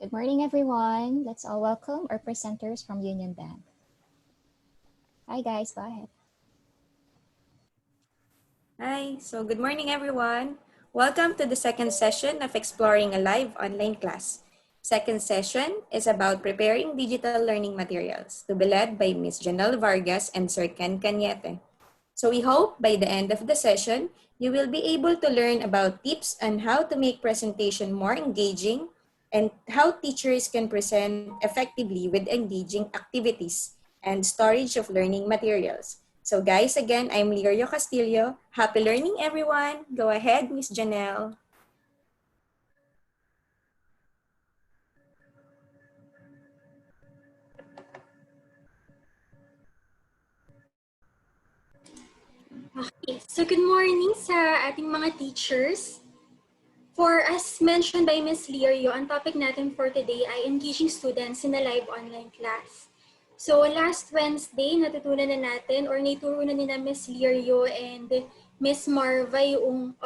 Good morning, everyone. Let's all welcome our presenters from Union Bank. Hi, guys. Go ahead. Hi, so good morning everyone. Welcome to the second session of Exploring a Live Online Class. Second session is about preparing digital learning materials to be led by Ms. Janelle Vargas and Sir Ken Cañete. So we hope by the end of the session, you will be able to learn about tips on how to make presentation more engaging and how teachers can present effectively with engaging activities and storage of learning materials. So guys, again, I'm Lirio Castillo. Happy learning, everyone. Go ahead, Miss Janelle. Okay, so good morning sa ating mga teachers. For as mentioned by Ms. Lirio, ang topic natin for today ay engaging students in a live online class. So last Wednesday, natutunan na natin or naituro na ni na Ms. Lirio and Ms. Marva yung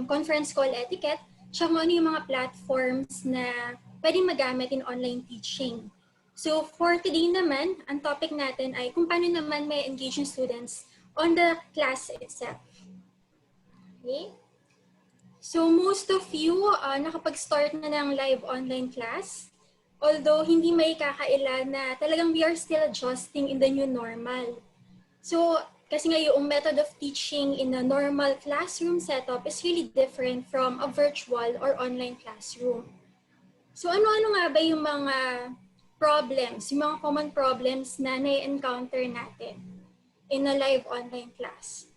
conference call etiquette, tsaka ano yung mga platforms na pwedeng magamit in online teaching. So for today naman, ang topic natin ay kung paano naman may engaging students on the class itself. Okay? So most of you nakapag-start na ng live online class. Although hindi may kakaila na talagang we are still adjusting in the new normal. So kasi nga yung method of teaching in a normal classroom setup is really different from a virtual or online classroom. So ano-ano nga ba yung mga problems, yung mga common problems na na-encounter natin in a live online class?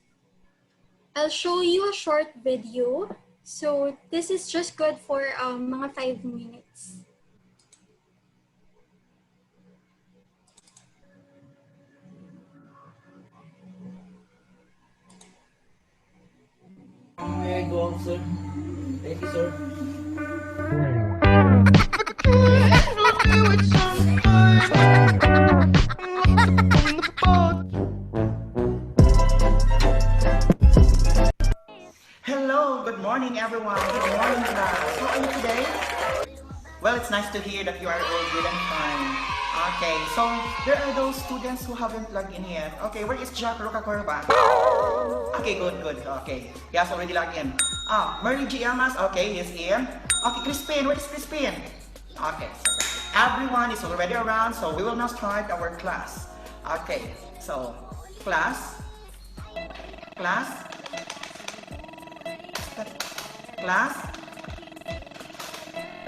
I'll show you a short video. So this is just good for mga 5 minutes. May I go on, sir? Thank you, sir. Hello, good morning everyone. Good morning class. How are you today? Well, it's nice to hear that you are all good and fine. Okay, so there are those students who haven't logged in yet. Okay, where is Jack Rocacorba? Okay, good. Okay, he has already logged in. Mary G. Elmas, okay, he's in. Okay, Crispin, where is Crispin? Okay, so everyone is already around, so we will now start our class. Okay, so class.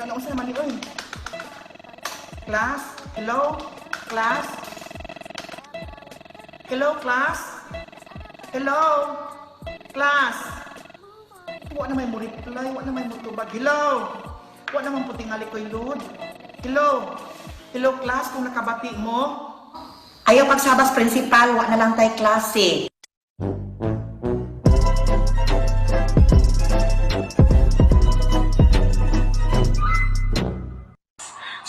Ano sa naman yun? Class? Hello? Class? Hello, class? Hello? Class? Wa na may mo reply, wa na may mo tubag. Hello? Wa naman puting alik ko'y load. Hello? Hello, class, kung nakabati mo? Ayaw pagsabas principal, wa na lang tayo klase.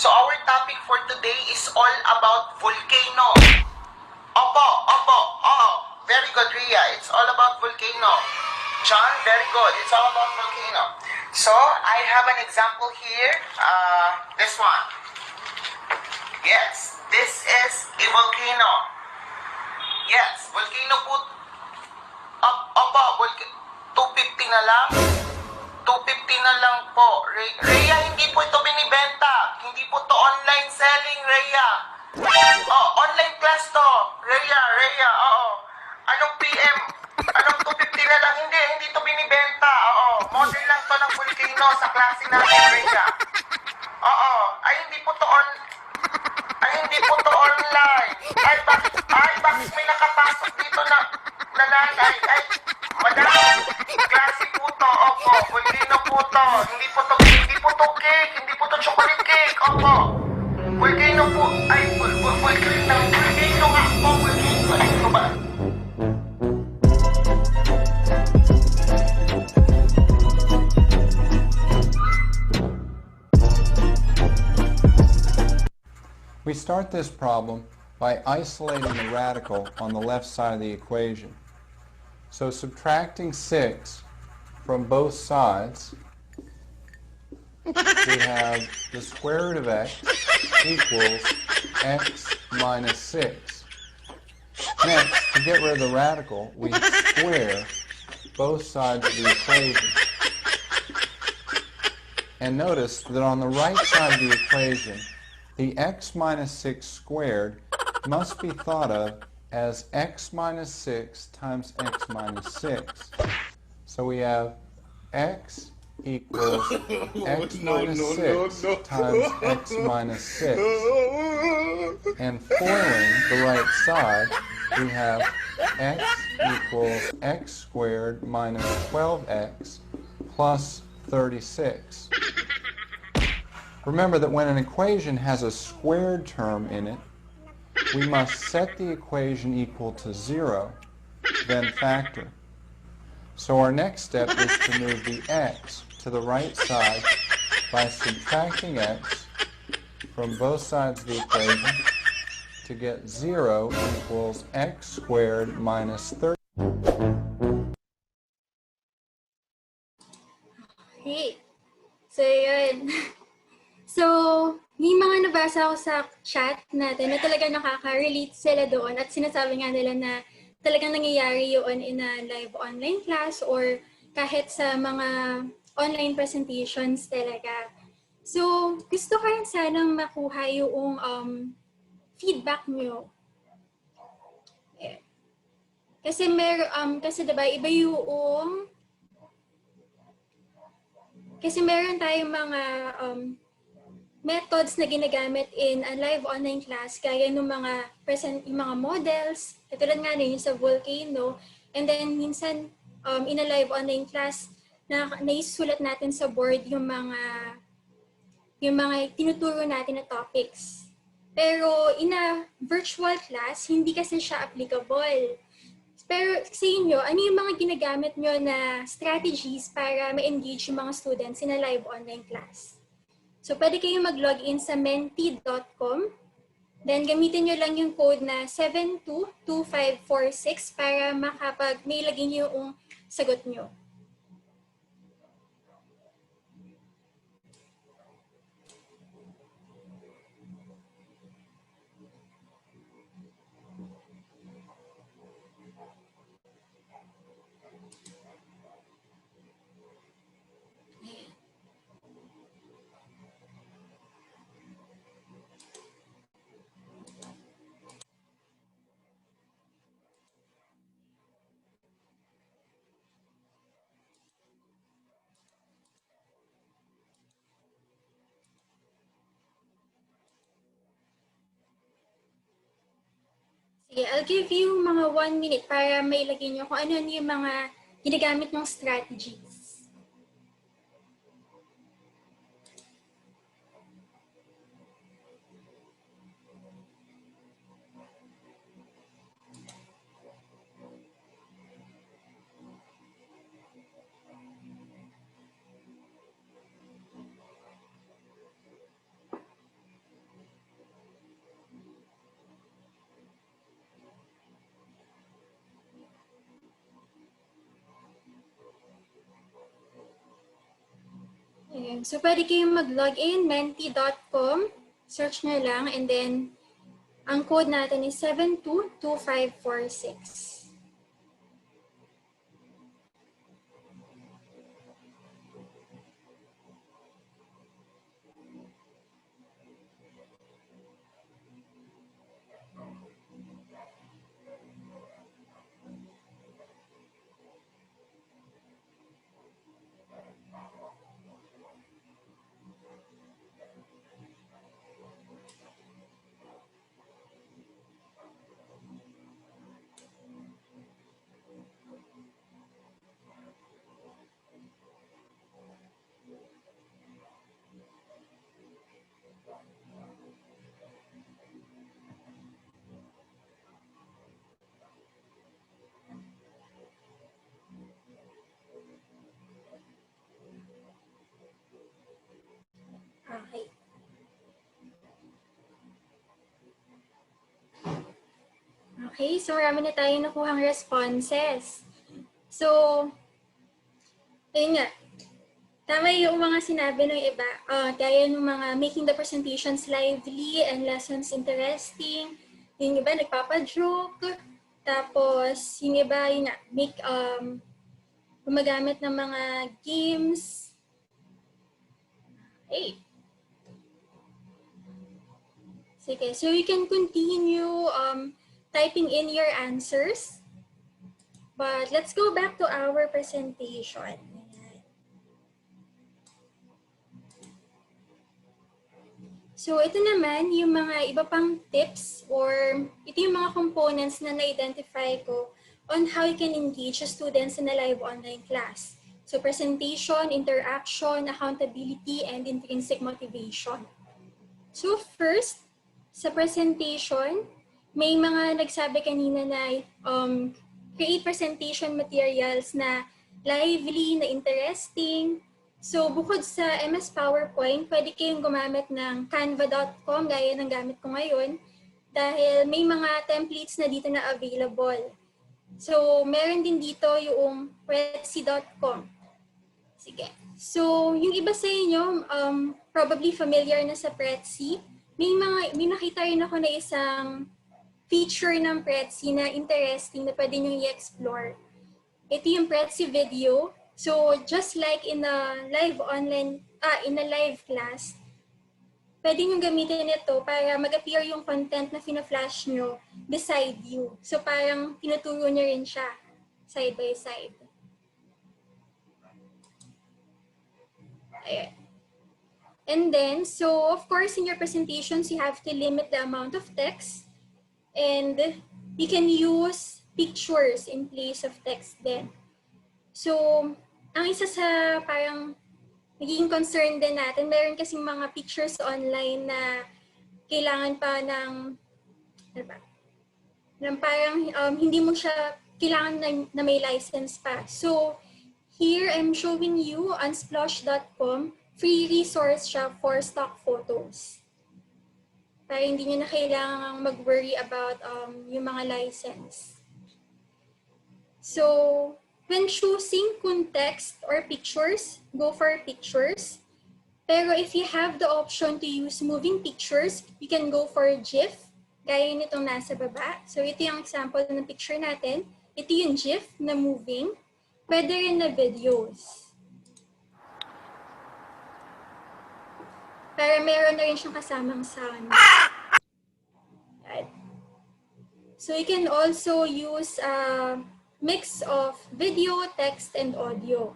So our topic for today is all about volcano. Opo, very good, Ria. It's all about volcano. John, very good. It's all about volcano. So I have an example here. This one. Yes, this is a volcano. Yes, volcano po. Opo, 250 na lang. 250 na lang po. Rhea, hindi po ito binibenta. Hindi po to online selling, Rhea. Online class to. Rhea, oo. Anong PM? Anong 250 na lang? Hindi to binibenta. Oo. Model lang to ng volcano sa klase natin, Rhea. Oo. Hindi po to online. Bakit may nakapasok dito na nanay? Madam, klase po to. Opo, volcano po to. Hindi po to cake. Hindi po to chocolate cake. Opo. Volcano po. Volcano nga po. Volcano ba? We start this problem by isolating the radical on the left side of the equation. So subtracting 6 from both sides we have the square root of x equals x minus 6. Next, to get rid of the radical, we square both sides of the equation. And notice that on the right side of the equation, the x minus 6 squared must be thought of as x minus 6 times x minus 6. So we have x equals x minus 6 times x minus 6. And foiling the right side, we have x equals x squared minus 12x plus 36. Remember that when an equation has a squared term in it, we must set the equation equal to 0, then factor. So our next step is to move the x to the right side by subtracting x from both sides of the equation to get 0 equals x squared minus 30. Okay. So, yun. So, may mga nabasa ako sa chat natin na talaga nakaka-relate sila doon at sinasabi nga nila na talagang nangyayari yun in a live online class or kahit sa mga online presentations talaga. So, gusto ko rin sanang makuha yung feedback nyo. Kasi diba, iba yung kasi meron tayong mga methods na ginagamit in a live online class, kaya ng mga yung mga models, katulad nga na yung sa volcano, and then minsan in a live online class, naisulat natin sa board yung mga tinuturo natin na topics. Pero in a virtual class, hindi kasi siya applicable. Pero sa inyo, ano yung mga ginagamit nyo na strategies para ma-engage yung mga students in a live online class? So, pwede kayong mag-login sa menti.com. Then, gamitin nyo lang yung code na 722546 para mailagay nyo yung sagot nyo. Sige, I'll give you mga 1 minute para mailagay nyo kung ano yung mga ginagamit ng strategies. Ayan. So, pwede kayong mag-login, menti.com, search nyo lang, and then, ang code natin is 722546. Okay. Okay, so marami na tayong nakuhang responses. So, ayun nga. Tama yung mga sinabi ng iba. Kaya yung mga making the presentations lively and lessons interesting. Yung iba nagpapajoke. Tapos yung iba yung gumagamit ng mga games. Hey. Sige, so you can continue typing in your answers. But let's go back to our presentation. So ito naman yung mga iba pang tips or ito yung mga components na na-identify ko on how you can engage students in a live online class. So presentation, interaction, accountability, and intrinsic motivation. So first, sa presentation, may mga nagsabi kanina na create presentation materials na lively, na interesting. So bukod sa MS PowerPoint, pwede kayong gumamit ng canva.com gaya ng gamit ko ngayon dahil may mga templates na dito na available. So meron din dito yung prezi.com. Sige. So yung iba sa inyo, probably familiar na sa Prezi. May nakita rin ako na isang feature ng Prezi na interesting na pwede nyo i-explore. Ito yung Prezi video. So just like in a live class, pwede nyo gamitin ito para mag-appear yung content na fina-flash nyo beside you. So parang tinuturo nyo rin siya side by side. Ayan. And then, so of course in your presentations, you have to limit the amount of text and you can use pictures in place of text then. So, ang isa sa parang naging concern din natin, meron kasing mga pictures online na kailangan pa ng parang hindi mo siya kailangan na may license pa. So, here I'm showing you on Splosh.com, free resource siya for stock photos. Para hindi nyo na kailangang mag-worry about yung mga license. So, when choosing context or pictures, go for pictures. Pero if you have the option to use moving pictures, you can go for GIF, gaya nitong nasa baba. So ito yung example ng picture natin. Ito yung GIF na moving. Pwede rin na videos. Para meron na rin siyang kasamang sound. So you can also use mix of video, text, and audio.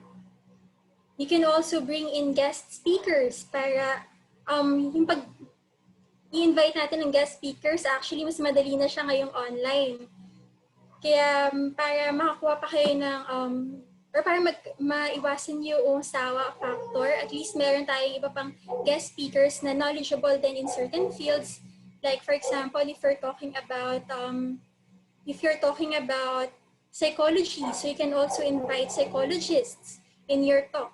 You can also bring in guest speakers para yung pag i-invite natin ng guest speakers, actually mas madali na siya ngayong online. Kaya para makakuha pa kayo ng, or para maiwasan yung sawa factor, at least meron tayong iba pang guest speakers na knowledgeable din in certain fields. Like for example, if you're talking about psychology, so you can also invite psychologists in your talk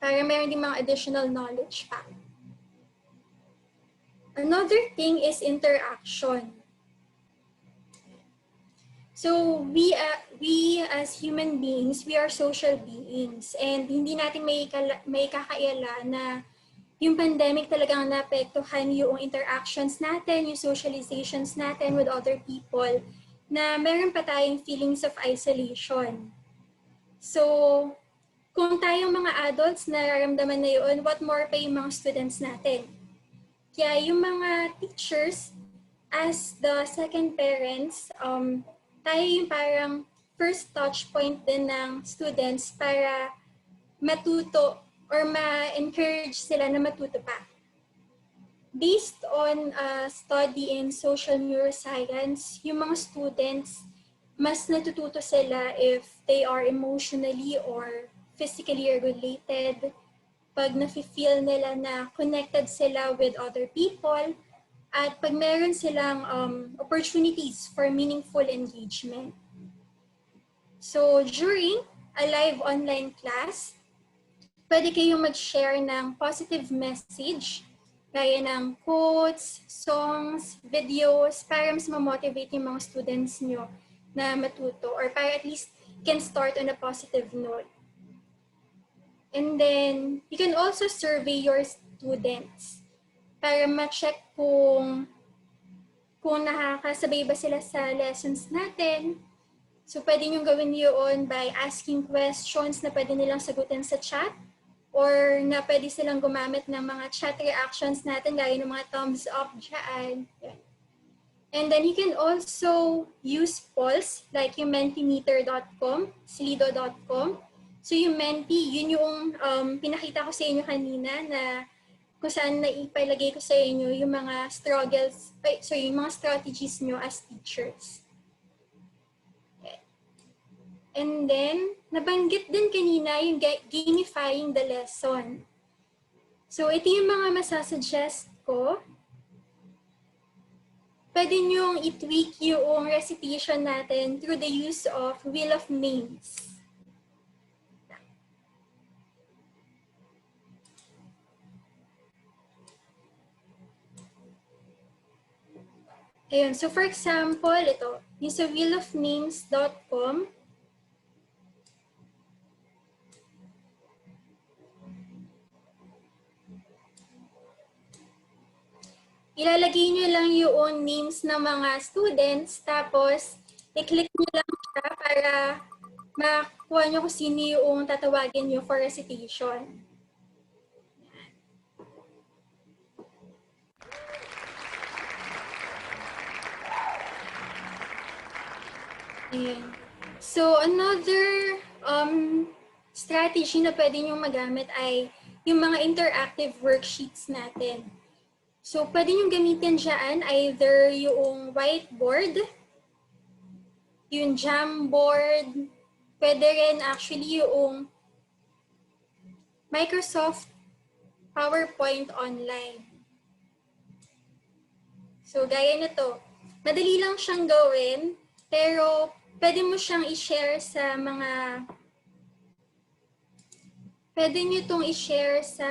para meron din mga additional knowledge pa. Another thing is interaction. So we as human beings, we are social beings, and hindi natin may kakaila na yung pandemic talagang naapektuhan yung interactions natin, yung socializations natin with other people, na meron pa tayong feelings of isolation. So, kung tayong mga adults nararamdaman na yun, what more pa yung mga students natin? Kaya yung mga teachers, as the second parents, tayo yung parang first touch point din ng students para matuto or ma-encourage sila na matuto pa. Based on a study in social neuroscience, yung mga students, mas natututo sila if they are emotionally or physically regulated, pag nafe-feel nila na connected sila with other people, at pag meron silang opportunities for meaningful engagement. So during a live online class, pwede kayong mag-share ng positive message, gaya ng quotes, songs, videos, para mas ma-motivate yung mga students nyo na matuto, or para at least can start on a positive note. And then, you can also survey your students para ma-check kung nakakasabay ba sila sa lessons natin. So, pwede nyo gawin yun by asking questions na pwede nilang sagutin sa chat or na pwede silang gumamit ng mga chat reactions natin gaya ng mga thumbs up dyan. Yan. And then you can also use polls like yung mentimeter.com, slido.com. So yung Menti, yun yung pinakita ko sa inyo kanina na kung saan naipalagay ko sa inyo yung mga yung mga strategies nyo as teachers. And then, nabanggit din kanina yung gamifying the lesson. So ito yung mga masasuggest ko. Pwede nyong i-tweak yung recitation natin through the use of wheel of names. Ayun, so for example, ito, yung sa wheelofnames.com, ilalagay nyo lang yung names ng mga students, tapos i-click nyo lang siya para makuha nyo kung sino yung tatawagin nyo for recitation. Ayan. So another strategy na pwede nyo magamit ay yung mga interactive worksheets natin. So, pwede nyo gamitin dyan either yung whiteboard, yung Jamboard, pwede rin actually yung Microsoft PowerPoint Online. So, gaya nito. Madali lang siyang gawin, pero pwede mo siyang i-share sa mga, pwede nyo itong i-share sa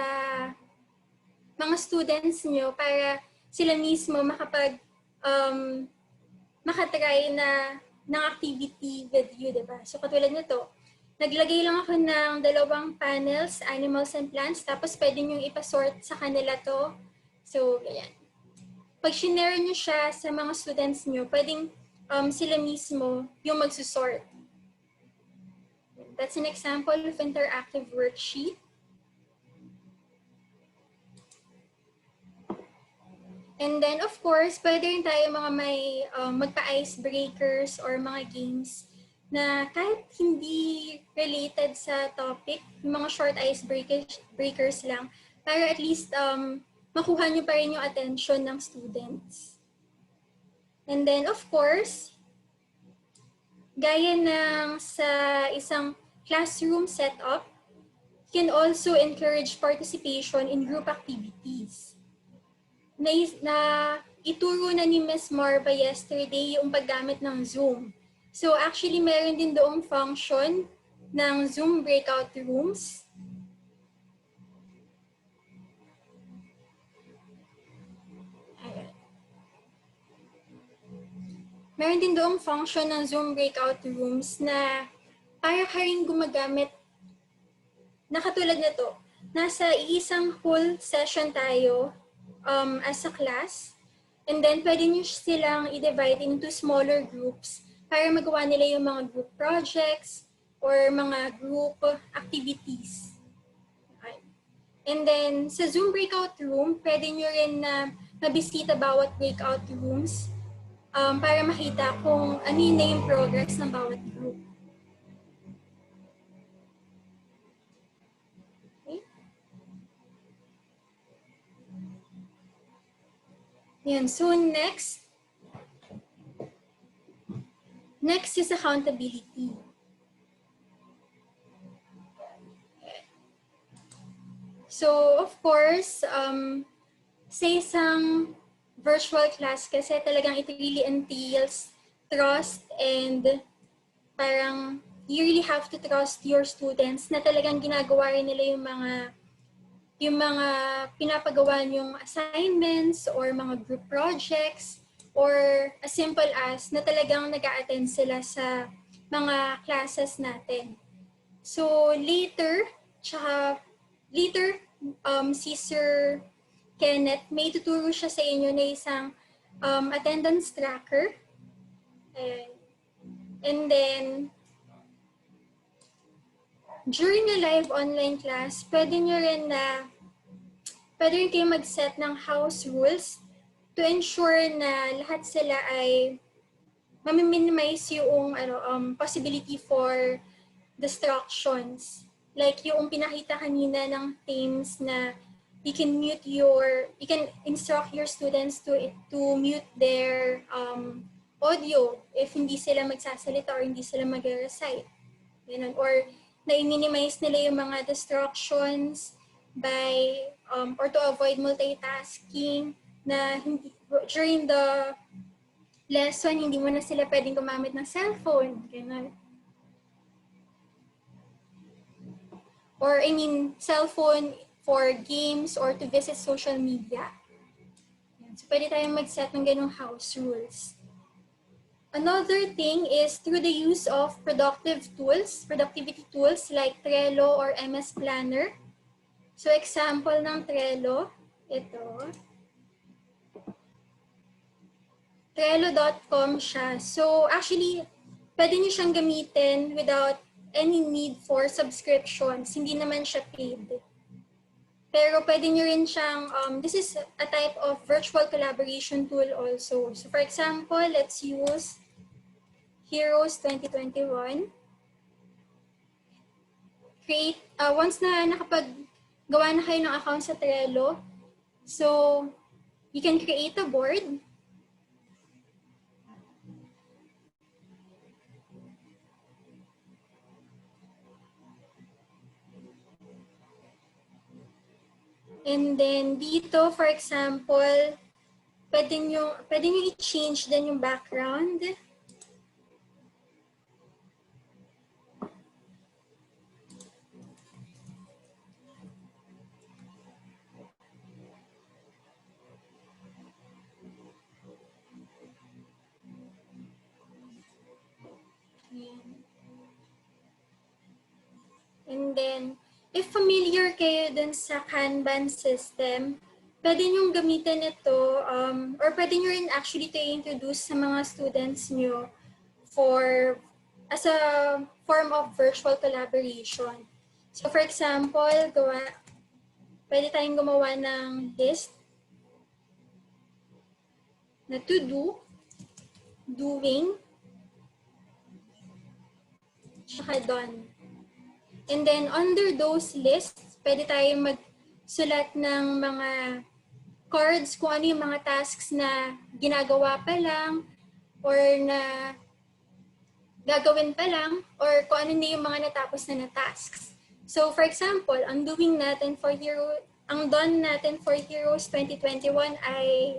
mga students nyo para sila mismo makatry na ng activity with you, diba? So katulad nito, naglagay lang ako ng 2 panels, animals and plants, tapos pwede nyo ipasort sa kanila to. So, ganyan. Pag shinare nyo siya sa mga students nyo, pwedeng sila mismo yung magsusort. That's an example of interactive worksheet. And then, of course, pwede rin tayo mga may magpa-icebreakers or mga games na kahit hindi related sa topic, yung mga short icebreakers lang, para at least makuha nyo pa rin yung attention ng students. And then, of course, gaya ng sa isang classroom setup, you can also encourage participation in group activities. Na ituro na ni Ms. Marva yesterday yung paggamit ng Zoom. So actually, meron din doong function ng Zoom breakout rooms. Ayan. Meron din doong function ng Zoom breakout rooms na para ka rin gumagamit na katulad nito. Nasa isang whole session tayo as a class, and then pwede nyo silang i-divide into smaller groups para magawa nila yung mga group projects or mga group activities. Okay. And then sa Zoom breakout room, pwede nyo rin na mabisita bawat breakout rooms para makita kung ano yung progress ng bawat group. Yan. So next is accountability. So of course, sa isang virtual class kasi talagang it really entails trust and parang you really have to trust your students na talagang ginagawa rin nila yung mga pinapagawa niyong assignments or mga group projects or as simple as na talagang nag-a-attend sila sa mga classes natin. So later, Tsaka later, si Sir Kenneth, may tuturo siya sa inyo na isang attendance tracker. And then, during a live online class, pwede rin kayo mag-set ng house rules to ensure na lahat sila ay mami-minimize yung possibility for distractions. Like yung pinakita kanina ng themes na you can instruct your students to mute their audio if hindi sila magsasalita or hindi sila mag-recite. Ganun. Or na-minimize nila yung mga distractions by or to avoid multitasking na during the lesson, hindi mo na sila pwedeng gumamit ng cellphone. Ganun. Or cellphone for games or to visit social media. So, pwede tayong mag-set ng ganung house rules. Another thing is through the use of productivity tools like Trello or MS Planner. So, example ng Trello, ito. Trello.com siya. So, actually, pwede nyo siyang gamitin without any need for subscriptions. Hindi naman siya paid. Pero pwede nyo rin siyang, this is a type of virtual collaboration tool also. So, for example, let's use Heroes 2021. Once na nakapaggawa na kayo ng account sa Trello, so, you can create a board. And then dito, for example, pwede nyo i-change din yung background. And then, if familiar kayo dun sa Kanban system, pwede nyo gamitin ito, or pwede nyo rin actually to introduce sa mga students nyo as a form of virtual collaboration. So for example, pwede tayong gumawa ng list na to do, doing, tsaka done. And then, under those lists, pwede tayong magsulat ng mga cards kung ano yung mga tasks na ginagawa pa lang or na gagawin pa lang or kung ano na yung mga natapos na tasks. So, for example, ang done natin for Heroes 2021 ay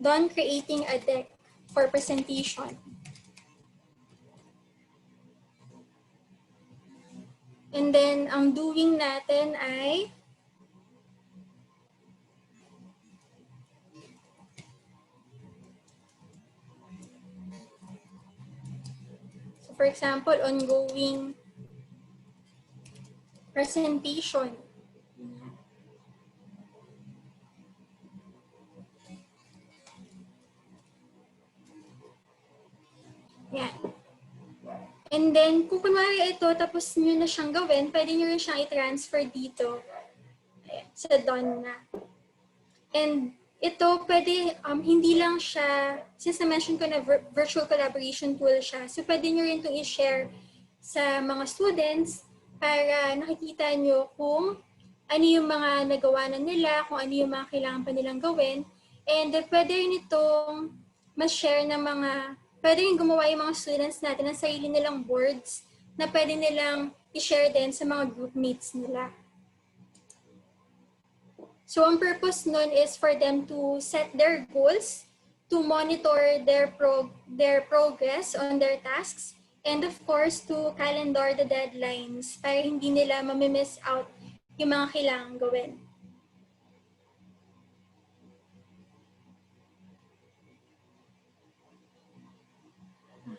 done creating a deck for presentation. And then, ang doing natin ay so for example, ongoing presentation. Yan. And then, kung kunwari ito, tapos nyo na siyang gawin, pwede nyo rin siyang i-transfer dito sa done na. And ito, pwede, hindi lang siya, since na-mention ko na virtual collaboration tool siya, so pwede nyo rin itong i-share sa mga students para nakikita nyo kung ano yung mga nagawa na nila, kung ano yung mga kailangan pa nilang gawin. And pwede rin itong ma-share ng pwede rin gumawa yung mga students natin ng sarili nilang boards na pwede nilang i-share din sa mga group mates nila. So, ang purpose nun is for them to set their goals, to monitor their progress on their tasks, and of course, to calendar the deadlines para hindi nila mamimiss out yung mga kailangan gawin.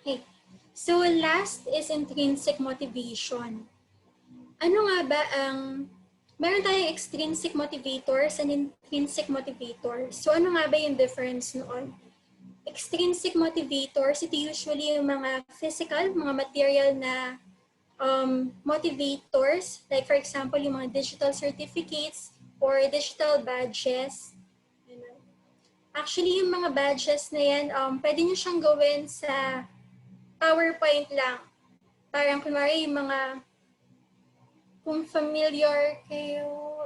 Okay. So last is intrinsic motivation. Ano nga ba meron tayong extrinsic motivators and intrinsic motivators. So ano nga ba yung difference noon? Extrinsic motivators, ito usually yung mga physical, mga material na motivators, like for example, yung mga digital certificates or digital badges. Actually, yung mga badges na yan, pwede nyo siyang gawin sa PowerPoint lang. Parang kunwari yung mga, kung familiar kayo,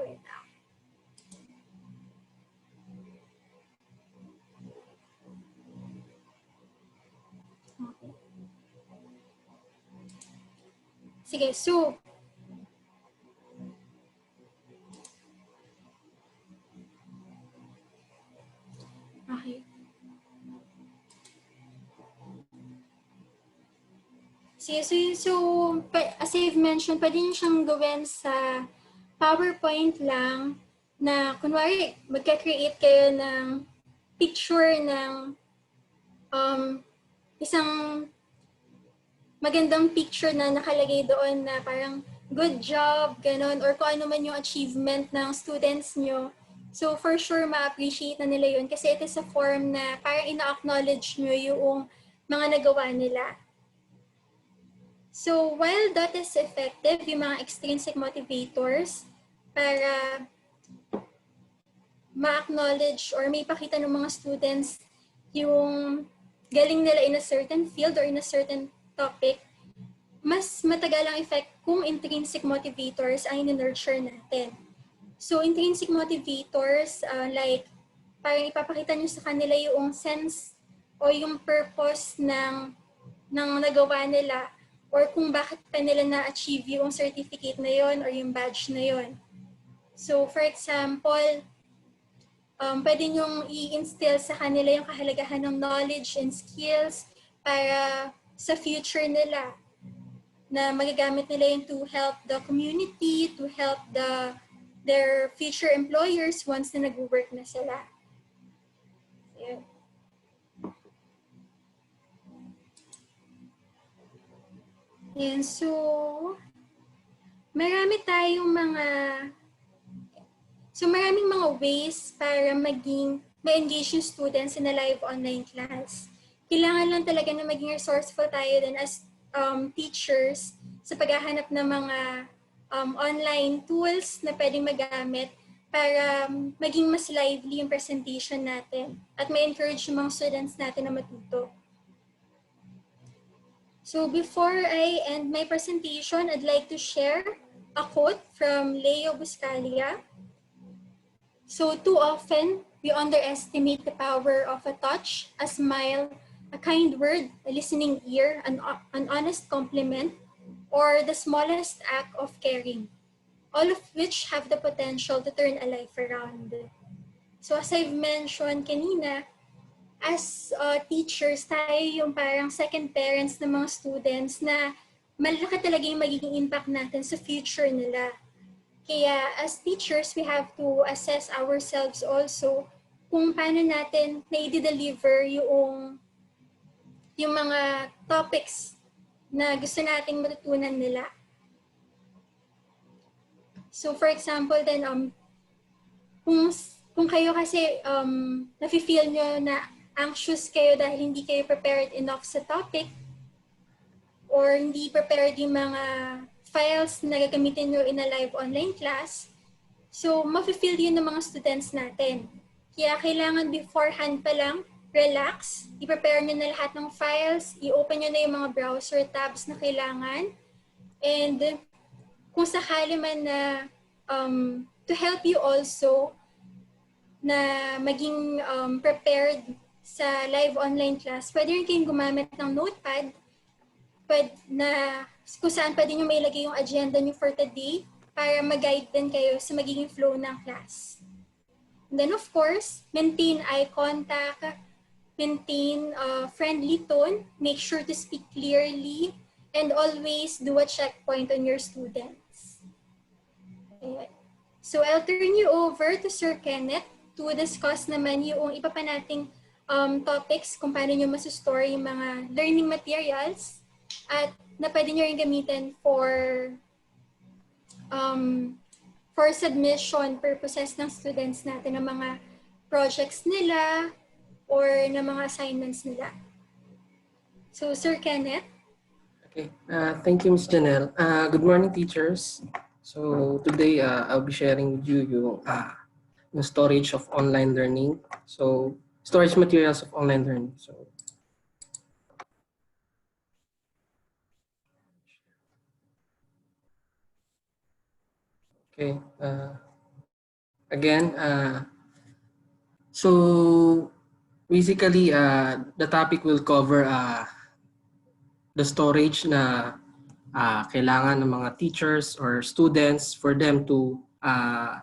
sige, so, okay. Sige, so as I've mentioned, pwede nyo siyang gawin sa PowerPoint lang na, kunwari, magka-create kayo ng picture ng isang magandang picture na nakalagay doon na parang good job, ganon, or kung ano man yung achievement ng students nyo. So for sure, ma-appreciate na nila yun kasi it is a form na parang ina-acknowledge nyo yung mga nagawa nila. So while that is effective, yung mga extrinsic motivators para ma-acknowledge or may pakita ng mga students yung galing nila in a certain field or in a certain topic, mas matagal ang effect kung intrinsic motivators ang in-nurture natin. So intrinsic motivators, like parang ipapakita nyo sa kanila yung sense o yung purpose ng nagawa nila or kung bakit pa nila na-achieve yung certificate na yon or yung badge na yon. So for example, pwede nyong i-instill sa kanila yung kahalagahan ng knowledge and skills para sa future nila na magagamit nila yung to help the community, to help their future employers once na nag-work na sila. Yeah. And so, maraming mga ways para ma-engage yung students in a live online class. Kailangan lang talaga na maging resourceful tayo din as teachers sa paghahanap ng mga online tools na pwedeng magamit para maging mas lively yung presentation natin at ma-encourage yung mga students natin na matuto. So before I end my presentation, I'd like to share a quote from Leo Buscaglia. So too often, we underestimate the power of a touch, a smile, a kind word, a listening ear, an honest compliment, or the smallest act of caring, all of which have the potential to turn a life around. So as I've mentioned kanina, as teachers, tayo yung parang second parents ng mga students na malaki talaga yung magiging impact natin sa future nila. Kaya as teachers, we have to assess ourselves also kung paano natin na-deliver yung mga topics na gusto nating matutunan nila. So for example then, kung kayo kasi nafe-feel nyo na anxious kayo dahil hindi kayo prepared enough sa topic or hindi prepared yung mga files na gagamitin nyo in a live online class, so mafe-feel yun ng mga students natin. Kaya kailangan beforehand pa lang, relax, i-prepare nyo na lahat ng files, i-open nyo na yung mga browser tabs na kailangan, and kung sakali man na to help you also na maging prepared sa live online class, pwede rin kayong gumamit ng notepad na kung saan pwede nyo mailagay yung agenda nyo for today para mag-guide din kayo sa magiging flow ng class. And then of course, maintain eye contact, maintain a friendly tone, make sure to speak clearly, and always do a checkpoint on your students. Okay. So I'll turn you over to Sir Kenneth to discuss naman yung iba pa nating topics kung paano nyo masustore yung mga learning materials at na pwede nyo rin gamitin for submission purposes ng students natin ng mga projects nila or ng mga assignments nila. So, Sir Kenneth? Okay. Thank you, Ms. Janelle. Good morning, teachers. So today, I'll be sharing with you yung storage of online learning. So storage materials of online learning. So okay. Again, so basically, the topic will cover the storage na kailangan ng mga teachers or students for them to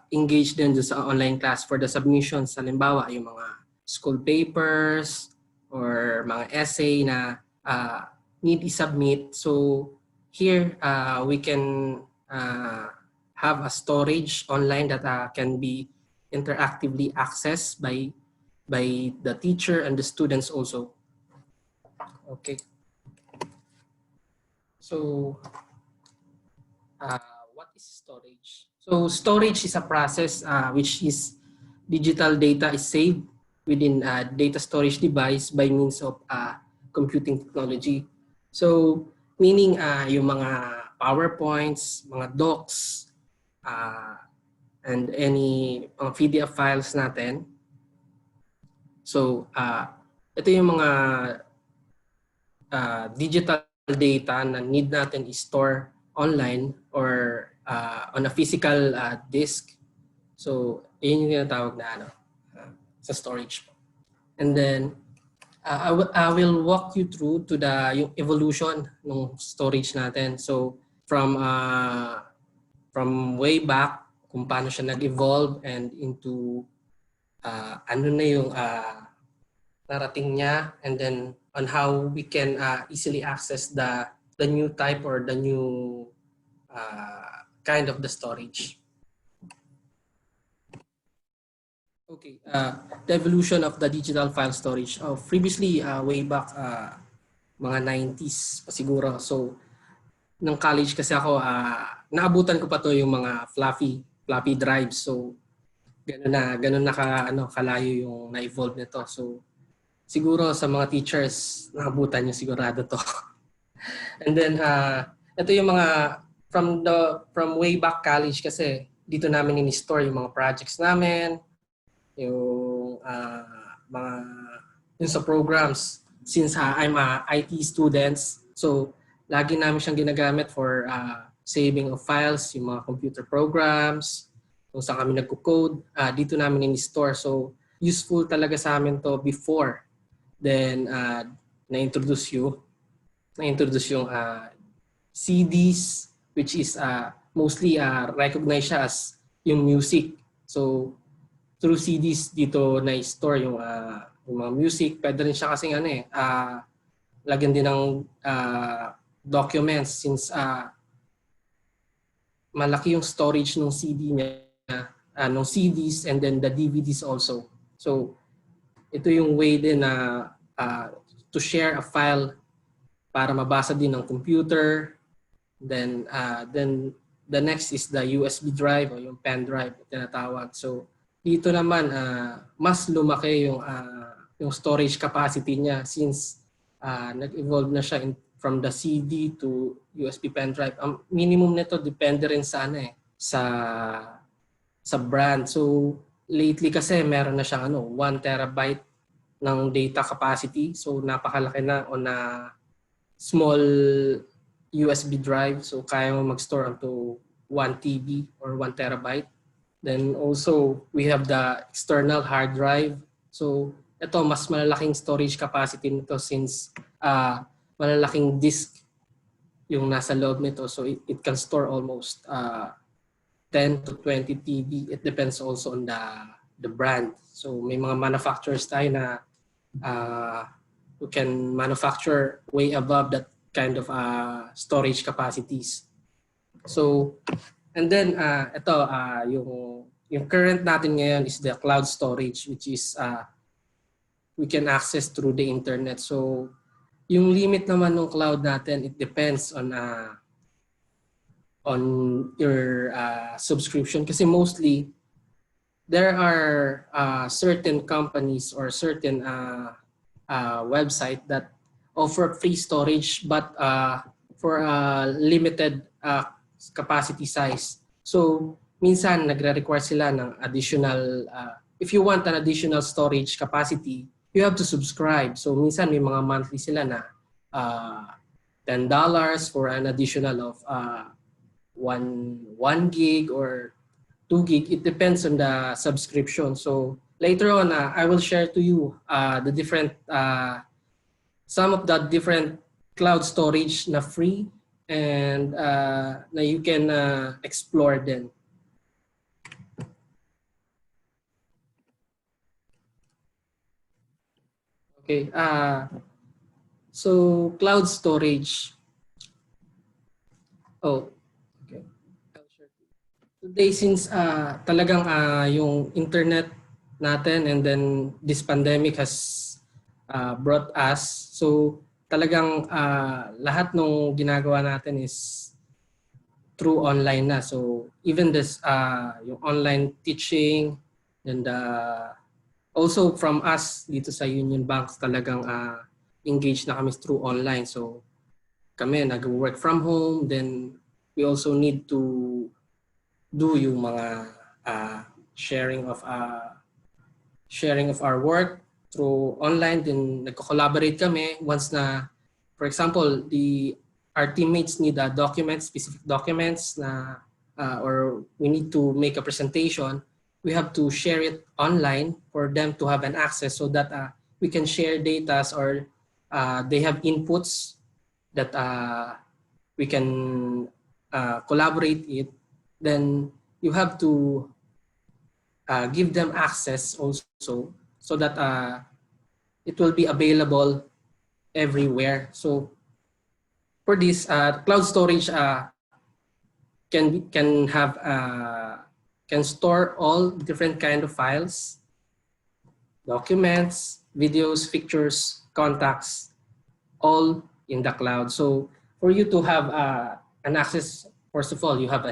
engage din sa online class for the submissions. Halimbawa, yung mga school papers or mga essay na need i-submit. So here, we can have a storage online that can be interactively accessed by the teacher and the students also. Okay. So, what is storage? So, storage is a process which is digital data is saved within a data storage device by means of computing technology. So, meaning yung mga PowerPoints, mga docs, and any PDF files natin. So, ito yung mga digital data na need natin i-store online or on a physical disk. So, yun yung tinatawag na sa storage. And then, I will walk you through to yung evolution ng storage natin. So, from way back, kung paano siya nag-evolve and into ano na yung narating niya, and then on how we can easily access the new type or the new kind of the storage. Okay, the evolution of the digital file storage. Previously, way back mga 90s pa siguro. So, nung college kasi ako, naabutan ko pa to yung mga floppy drives. So, ganun na kalayo yung na-evolve nito. So, siguro sa mga teachers, nakabutan nyo sigurado to. And then, ito yung mga, from way back college kasi, dito namin in-store yung mga projects namin, yung yung sa programs. Since I'm a IT students, so lagi namin siyang ginagamit for saving of files, yung mga computer programs, kung saan kami nagko-code, dito namin in-store. So, useful talaga sa amin to before. Then, na-introduce yung CDs, which is mostly recognized siya as yung music. So, through CDs, dito na-store yung mga music. Pwede rin siya kasing lagyan din ng documents since malaki yung storage ng CD niya, ng CDs and then the DVDs also. So, ito yung way din na to share a file para mabasa din ng computer. Then the next is the USB drive o yung pen drive tinatawag. So dito naman mas lumaki yung storage capacity niya since nag-evolve na siya from the CD to USB pen drive. Ang minimum nito depende rin sa sa brand. So lately kasi meron na siyang 1 terabyte ng data capacity. So napakalaki na on a small USB drive. So kaya mo mag-store onto 1 TB or 1 terabyte. Then also we have the external hard drive. So ito mas malalaking storage capacity nito since malalaking disk yung nasa loob nito. So it can store almost 10 to 20 TB. It depends also on the brand. So may mga manufacturers tayo na who can manufacture way above that kind of storage capacities. So and then ito yung current natin ngayon is the cloud storage, which is we can access through the internet. So yung limit naman ng cloud natin, it depends on your subscription kasi mostly there are certain companies or certain website that offer free storage but for a limited capacity size. So minsan nagre-require sila ng additional if you want an additional storage capacity, you have to subscribe. So minsan may mga monthly sila na $10 for an additional of 1 gig or 2 gig. It depends on the subscription. So later on, I will share to you the different some of the different cloud storage na free and na you can explore then. Okay. So cloud storage. Oh, okay. Today, since talagang yung internet natin and then this pandemic has brought us, so talagang lahat ng ginagawa natin is through online na. So even this yung online teaching and also from us dito sa Union Bank talagang engaged na kami through online. So kami nag-work from home, then we also need to do yung mga sharing of our work through online. Then nagko-collaborate kami once na, for example, our teammates need specific documents na or we need to make a presentation. We have to share it online for them to have an access so that we can share data or they have inputs that we can collaborate it. Then you have to give them access also so that it will be available everywhere. So for this, cloud storage can store all different kind of files, documents, videos, pictures, contacts, all in the cloud. So for you to have an access, first of all, you have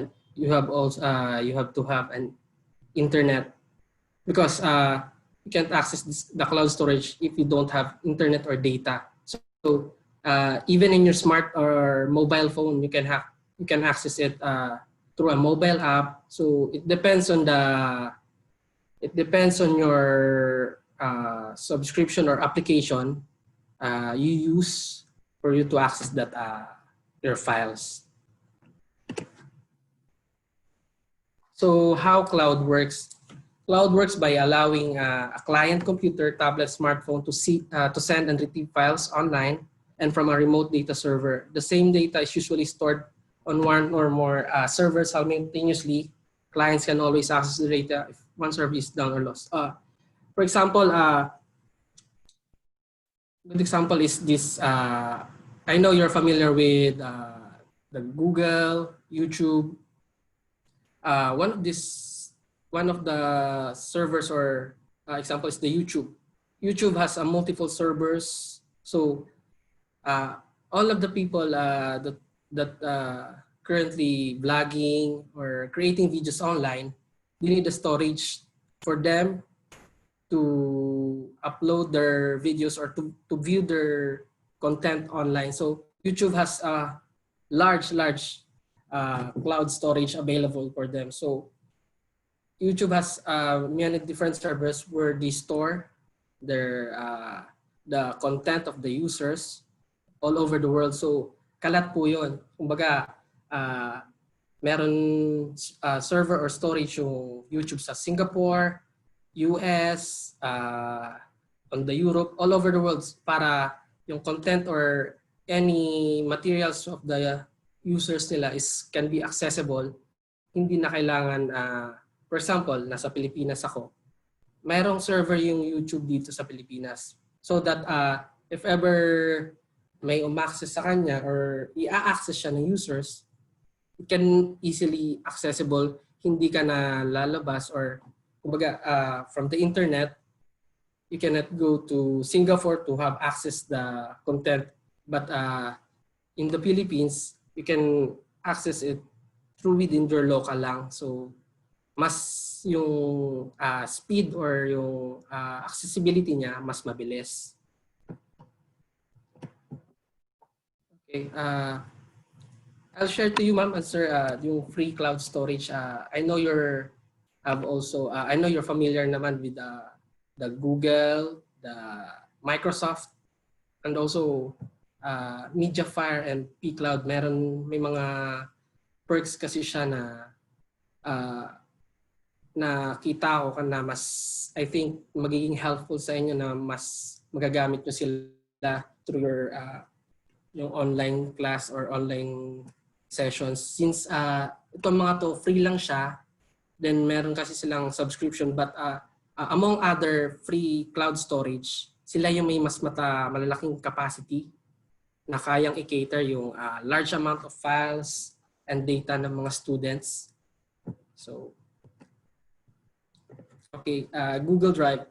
to have an internet because you can't access the cloud storage if you don't have internet or data. So even in your smart or mobile phone, you can access it through a mobile app. So it depends on your subscription or application you use for you to access that your files. So how cloud works? Cloud works by allowing a client computer, tablet, smartphone to send and retrieve files online and from a remote data server. The same data is usually stored on one or more servers simultaneously. Clients can always access the data if one server is down or lost. For example, good example is this. I know you're familiar with the Google, YouTube. One of the servers or example is the YouTube. YouTube has multiple servers, so all of the people that currently vlogging or creating videos online, they need the storage for them to upload their videos or to view their content online. So YouTube has a large cloud storage available for them. So YouTube has many different servers where they store their the content of the users all over the world. So kalat po yun. Kumbaga, meron server or storage yung YouTube sa Singapore, US, on the Europe, all over the world para yung content or any materials of the users nila can be accessible. Hindi na kailangan, for example, nasa Pilipinas ako, mayroong server yung YouTube dito sa Pilipinas. So that if ever may umaccess sa kanya or i-access siya ng users, it can easily accessible, hindi ka na lalabas or kumbaga from the internet, you cannot go to Singapore to have access the content But in the Philippines, you can access it through within your local lang. So mas yung speed or yung accessibility niya mas mabilis. Okay. I'll share to you, ma'am, and sir, yung free cloud storage. I know you're I know you're familiar naman with the Google, the Microsoft, and also Mediafire and pCloud. May mga perks kasi siya na nakita ko na mas, I think, magiging helpful sa inyo na mas magagamit nyo sila through your yung online class or online sessions. Since itong mga to, free lang siya, then meron kasi silang subscription. But among other free cloud storage, sila yung may mas malalaking capacity na kayang i-cater yung large amount of files and data ng mga students. So, okay, Google Drive.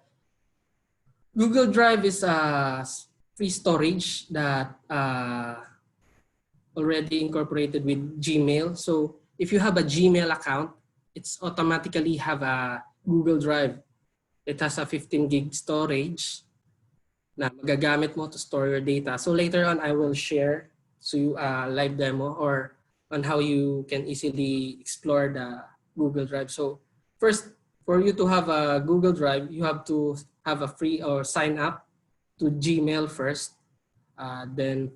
Google Drive is free storage that already incorporated with Gmail. So if you have a Gmail account, it's automatically have a Google Drive. It has a 15 gig storage na magagamit mo to store your data. So later on, I will share to you a live demo or on how you can easily explore the Google Drive. So first, for you to have a Google Drive, you have to have a free or sign up to Gmail first. Then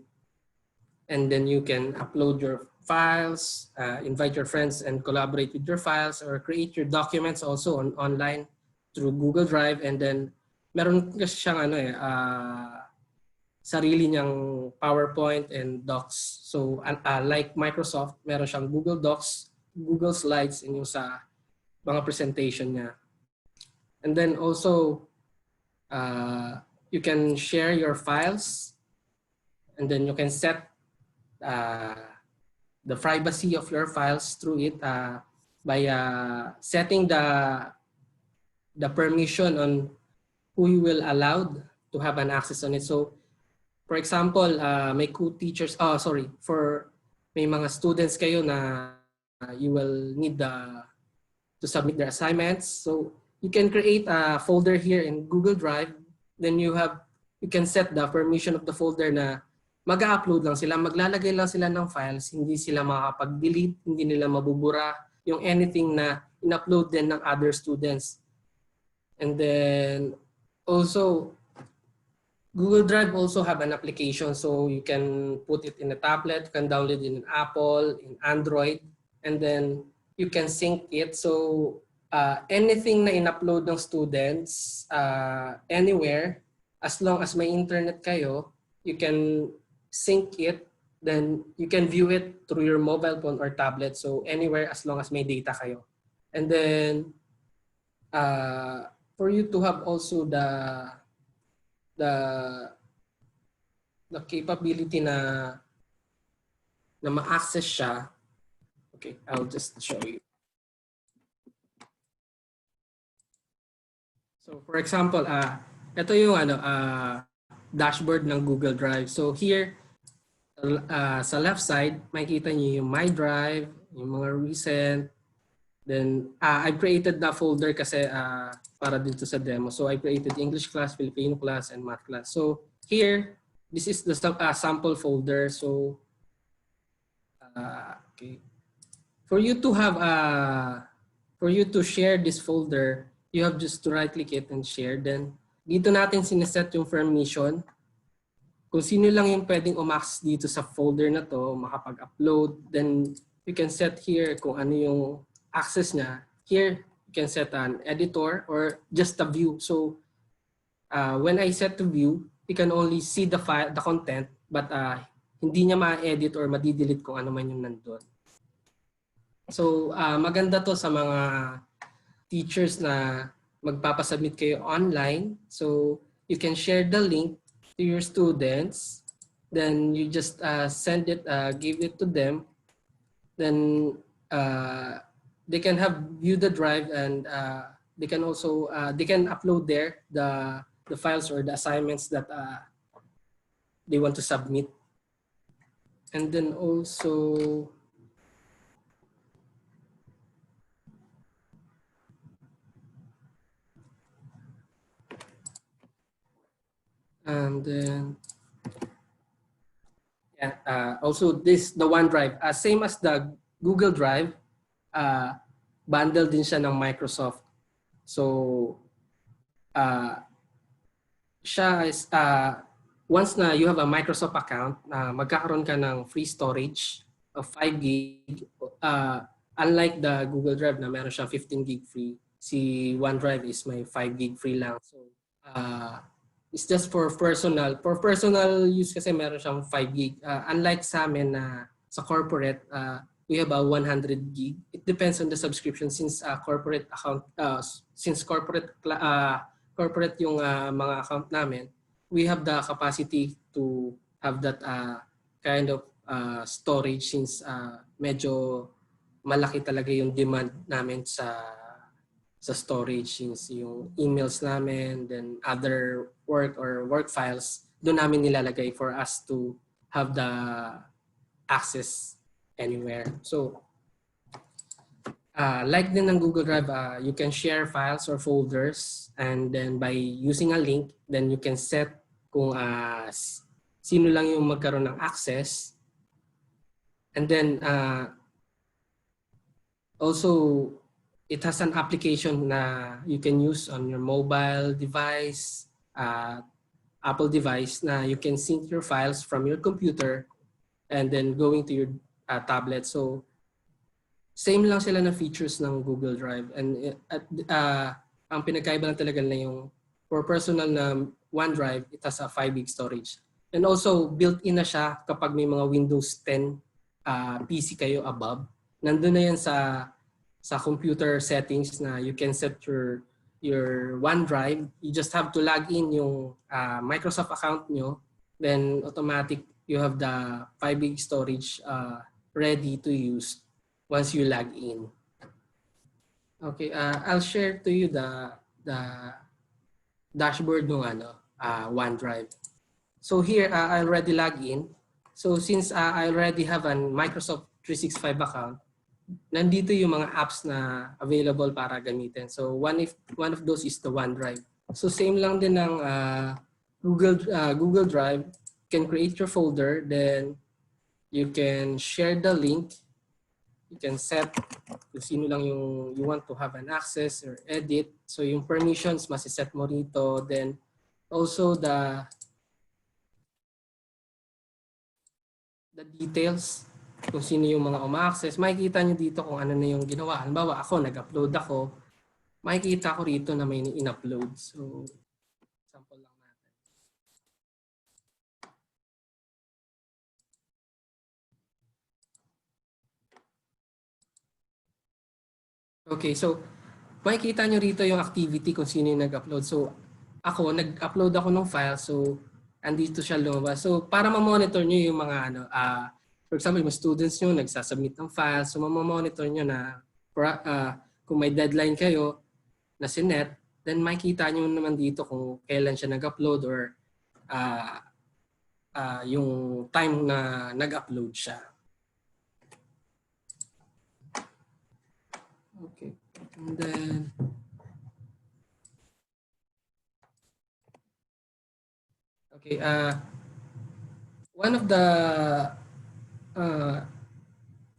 you can upload your files, invite your friends and collaborate with your files, or create your documents also online through Google Drive. And then meron kasi siyang sarili niyang PowerPoint and Docs. So like Microsoft, meron siyang Google Docs, Google Slides, and yung sa mga presentation niya. And then also, you can share your files, and then you can set the privacy of your files through it by setting the permission on who you will allow to have an access on it. So, for example, may co-teachers, may mga students kayo na you will need to submit their assignments. So, you can create a folder here in Google Drive. Then you can set the permission of the folder na mag-upload lang sila, maglalagay lang sila ng files, hindi sila makakapag-delete, hindi nila mabubura yung anything na in-upload din ng other students. And then also, Google Drive also have an application, so you can put it in a tablet, you can download it in Apple, in Android, and then you can sync it. So anything na in-upload ng students anywhere, as long as may internet kayo, you can sync it, then you can view it through your mobile phone or tablet. So anywhere as long as may data kayo. And then for you to have also the capability na ma-access siya. Okay, I'll just show you. So for example, ito yung dashboard ng Google Drive. So here sa left side, makikita niyo yung My Drive, yung mga recent. Then I created na folder kasi para dito sa demo. So I created English class, Filipino class, and math class. So here, this is the sample folder. So okay, for you to share this folder, you have just to right click it and share. Then dito natin sineset yung permission. Kung sino lang yung pwedeng umaccess dito sa folder na to, makapag-upload. Then you can set here kung ano yung access niya. Here, you can set an editor or just a view. So when I set to view, you can only see the file, the content, but hindi niya ma-edit or ma-delete kung ano man yung nandun. So maganda to sa mga teachers na magpapasubmit kayo online. So you can share the link to your students. Then you just send it, give it to them. Then they can view the drive, and they can also they can upload there the files or the assignments that they want to submit. And then also, and then, yeah, also the OneDrive, same as the Google Drive, bundle din siya ng Microsoft. So, siya is, once na you have a Microsoft account, magkakaroon ka ng free storage of 5 gig. Unlike the Google Drive na meron siyang 15 gig free, si OneDrive is may 5 gig free lang. So, it's just for personal. For personal use kasi meron siyang 5 gig. Unlike sa amin na sa corporate, we have a 100 gig. It depends on the subscription since corporate account, since corporate yung mga account namin, we have the capacity to have that kind of storage since medyo malaki talaga yung demand namin sa storage since yung emails namin, then other work or work files, doon namin nilalagay for us to have the access anywhere. So, like din ng Google Drive, you can share files or folders, and then by using a link, then you can set kung sino lang yung magkaroon ng access. And then also, it has an application na you can use on your mobile device, Apple device, na you can sync your files from your computer and then going to your tablet. So, same lang sila na features ng Google Drive. And ang pinagkaiba lang talaga na yung for personal na OneDrive, it has a 5 gig storage. And also, built-in na siya kapag may mga Windows 10 PC kayo above. Nandun na yan sa computer settings na you can set your OneDrive. You just have to log in yung Microsoft account nyo. Then automatic, you have the 5 gig storage ready to use once you log in. Okay, I'll share to you the dashboard ng OneDrive. So here, I already log in. So since I already have a Microsoft 365 account, nandito yung mga apps na available para gamitin. So one of those is the OneDrive. So same lang din ng Google Drive. You can create your folder, then you can share the link. You can set kung sino lang yung you want to have an access or edit. So yung permissions, masiset mo rito. Then also the details, kung sino yung mga uma-access. Makikita nyo dito kung ano na yung ginawa. Halimbawa ako, nag-upload ako. Makikita ko rito na may in-upload. So, sample lang natin. Okay, so makikita nyo rito yung activity kung sino yung nag-upload. So, ako, nag-upload ako ng file. So, andito siya lumabas. So, para ma-monitor nyo yung mga for example, yung students nyo nagsasubmit ng file. So, ma-monitor nyo na kung may deadline kayo na sinet, then makikita nyo naman dito kung kailan siya nag-upload or yung time na nag-upload siya. Okay. And then, okay, one of the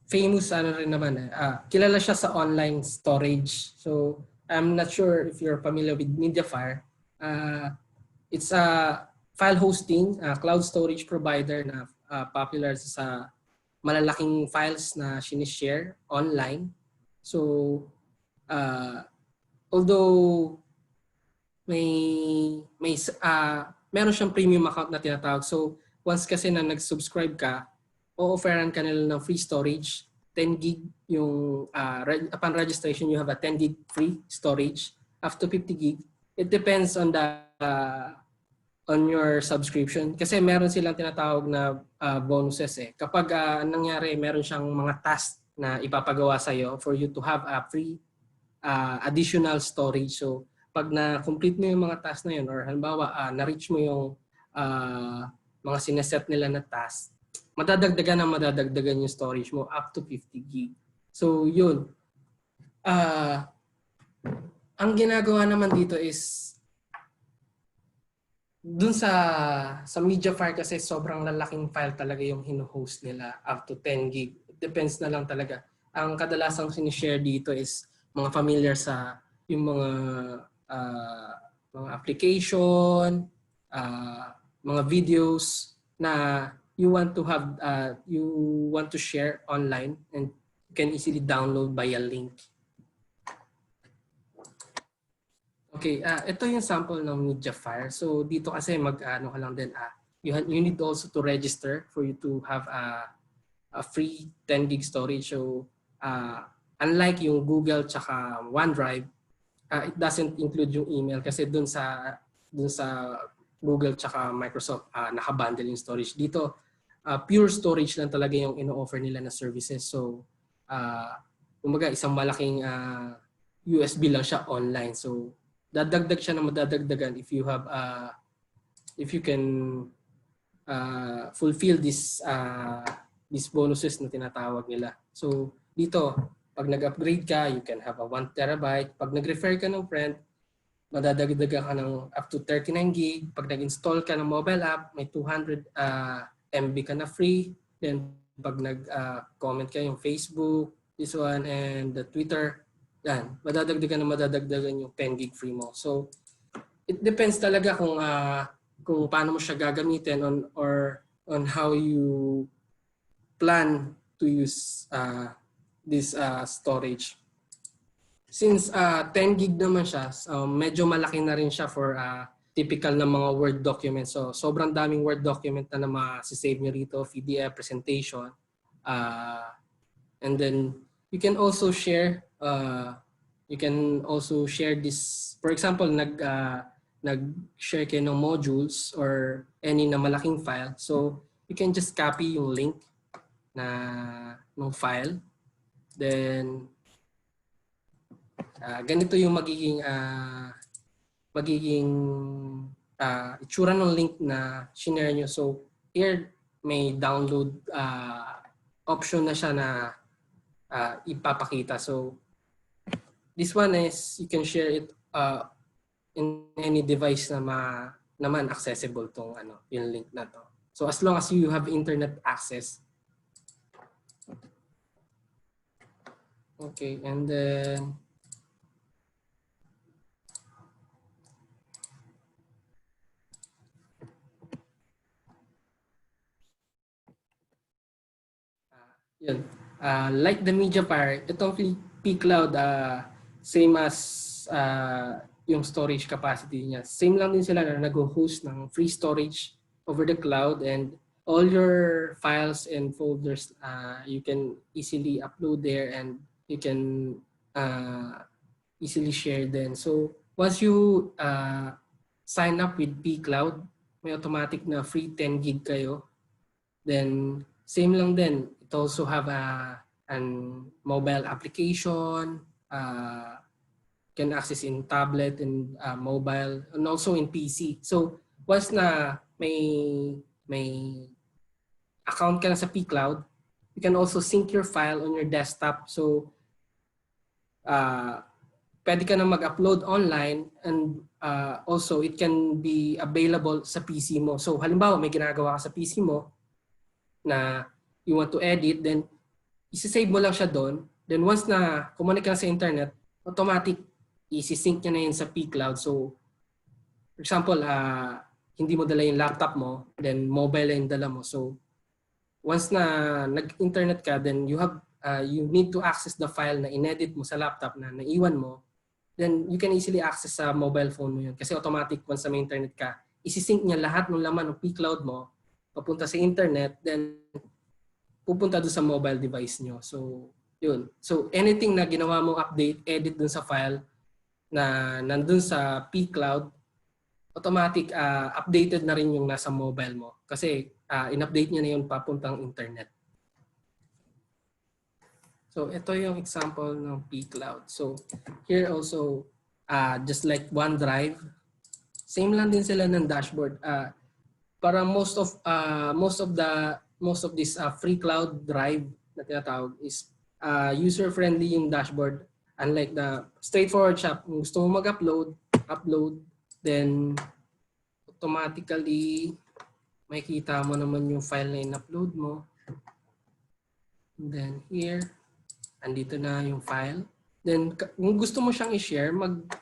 famous rin naman kilala siya sa online storage. So I'm not sure if you're familiar with Mediafire. It's a file hosting, cloud storage provider na popular sa malalaking files na sinishare online. So although meron siyang premium account na tinatawag. So once kasi na nag-subscribe ka, o-offeran ka nila ng free storage. 10 gig yung upon registration, you have a 10 gig free storage up to 50 gig. It depends on the on your subscription. Kasi meron silang tinatawag na bonuses eh. Kapag nangyari, meron siyang mga tasks na ipapagawa sa'yo for you to have a free additional storage. So pag na-complete mo yung mga tasks na yun, or halimbawa na-reach mo yung mga sineset nila na task, madadagdagan yung storage mo up to 50 gig. So yun. Ang ginagawa naman dito is dun sa Mediafire kasi sobrang lalaking file talaga yung hino-host nila up to 10 gig. Depends na lang talaga. Ang kadalasang sinishare dito is mga familiar sa yung mga application, mga videos na you want to share online and you can easily download by a link. Okay, ito yung sample ng Mediafire. So dito kasi mag-ano ka lang din, you need also to register for you to have a free 10 gig storage. So unlike yung Google tsaka OneDrive, it doesn't include yung email kasi dun sa Google tsaka Microsoft naka-bundle yung storage. Dito pure storage lang talaga yung ino-offer nila na services. So kumbaga isang malaking USB lang siya online. So dadagdag siya na madadagdagan if you can fulfill these bonuses na tinatawag nila. So dito, pag nag-upgrade ka, you can have a 1 terabyte. Pag nag-refer ka ng friend, madadagdagan ka ng up to 39 gig. Pag nag-install ka ng mobile app, may 200 MB ka na free. Then pag nag-comment ka yung Facebook, this one, and the Twitter, yan, madadagdagan yung 10 gig free mo. So, it depends talaga kung paano mo siya gagamitin on how you plan to use this storage. Since 10 gig naman siya, medyo malaki na rin siya for typical na mga Word document. So, sobrang daming Word document na masisave nyo rito, PDF, presentation. And then, you can also share this, for example, nag-share kayo ng modules or any na malaking file. So, you can just copy yung link ng file. Then, ganito yung magiging itsura ng link na shinare nyo. So, here, may download option na siya na ipapakita. So, this one is you can share it in any device na naman accessible tong yung link na to. So, as long as you have internet access. Okay, and then yun. Like the Mediafire, itong pCloud, same as yung storage capacity niya. Same lang din sila na nag-host ng free storage over the cloud, and all your files and folders you can easily upload there and you can easily share them. So once you sign up with pCloud, may automatic na free 10 gig kayo. Then same lang din. It also have an mobile application, can access in tablet and mobile, and also in PC. So once na may account ka na sa pCloud, you can also sync your file on your desktop. So pwede ka na mag-upload online, and also it can be available sa PC mo. So halimbawa may ginagawa ka sa PC mo na you want to edit, then isi-save mo lang siya doon. Then once na connect ka sa internet, automatic isi-sync niya na yun sa pCloud. So for example, hindi mo dala yung laptop mo, then mobile lang yung dala mo. So once na nag-internet ka, then you need to access the file na inedit mo sa laptop na naiwan mo, then you can easily access sa mobile phone mo yun. Kasi automatic once na may internet ka, isi-sync niya lahat ng laman ng pCloud mo, papunta sa internet, then pupunta doon sa mobile device nyo. So, yun. So, anything na ginawa mong update, edit dun sa file na nandun sa pCloud, automatic updated na rin yung nasa mobile mo. Kasi in-update niya na yun papuntang internet. So, ito yung example ng pCloud. So, here also, just like OneDrive, same lang din sila ng dashboard. Para most of most of this free cloud drive na tinatawag is user-friendly yung dashboard. Unlike the straightforward siya, kung gusto mo mag-upload, upload, then automatically makikita mo naman yung file na in-upload mo. And then here, andito na yung file. Then kung gusto mo siyang i-share,